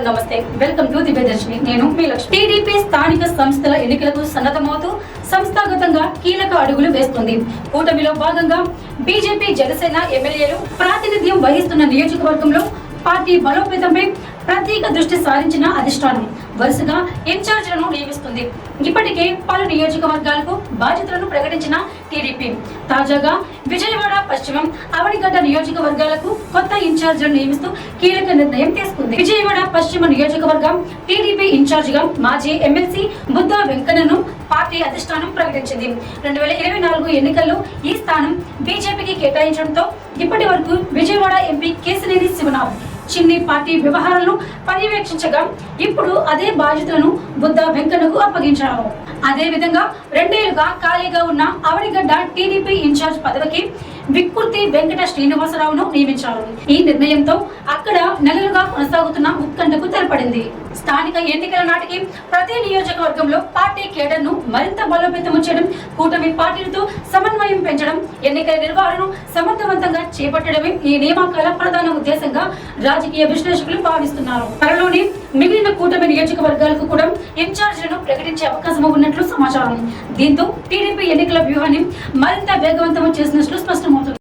నమస్తే, welcome to Divyadarshini. నేను మీ Lakshmi. TDP స్థానిక సంస్థల ఎన్నికలకు సన్నద్ధమవుతూ సంస్థాగతంగా కీలక అడుగులు వేస్తుంది. కూటమిలో భాగంగా బీజేపీ జనసేన ఎమ్మెల్యేలు ప్రాతినిధ్యం వహిస్తున్న నియోజకవర్గంలో పార్టీ బలోపేతంపై ప్రత్యేక దృష్టి సారించిన అధిష్టానం వరుసగా ఇన్ఛార్జీలను నియమిస్తుంది. ఇప్పటికే పలు నియోజకవర్గాలకు బాధ్యతలను ప్రకటించిన టీడీపీ తాజాగా విజయవాడ పశ్చిమం, అవనిగడ్డ నియోజకవర్గాలకు కొత్త ఇన్ఛార్జీలను నియమిస్తూ కీలక నిర్ణయం తీసుకుంది. విజయవాడ పశ్చిమ నియోజకవర్గం టీడీపీ ఇన్ఛార్జిగా మాజీ ఎమ్మెల్సీ బుద్ధా వెంకన్నను పార్టీ అధిష్టానం ప్రకటించింది. 2024 ఎన్నికల్లో ఈ స్థానం బీజేపీకి కేటాయించడంతో ఇప్పటి వరకు విజయవాడ ఎంపీ కేశినేని శివనాథ్ చిన్ని పార్టీ వ్యవహారాలను పర్యవేక్షించగా ఇప్పుడు అదే బాధ్యతలను బుద్ధా వెంకన్నకు అప్పగించారు. అదే విధంగా 2 ఏళ్లుగా ఖాళీగా ఉన్న అవనిగడ్డ టీడీపీ ఇన్ఛార్జ్ పదవికి విక్కుర్తి వెంకట శ్రీనివాసరావును నియమించారు. ఈ నిర్ణయంతో అక్కడ నెలలుగా కొనసాగుతున్న ఉత్కంఠకు తెరపడింది. స్థానిక ఎన్నికల నాటికి ప్రతి నియోజకవర్గంలో పార్టీ కేడర్ను మరింత బలోపేతం చేయడం, కూటమి పార్టీలతో సమన్వయం పెంచడం, ఎన్నికల నిర్వహణను సమర్థవంతంగా చేపట్టడమే ఈ నియామకాల ప్రధాన ఉద్దేశంగా రాజకీయ విశ్లేషకులు భావిస్తున్నారు. త్వరలోనే మిగిలిన కూటమి నియోజకవర్గాలకు కూడా ఇన్ఛార్జీలను ప్రకటించే అవకాశం ఉన్నట్లు సమాచారం. దీంతో టీడీపీ ఎన్నికల వ్యూహాన్ని మరింత వేగవంతం చేసినట్లు స్పష్టమవుతుంది.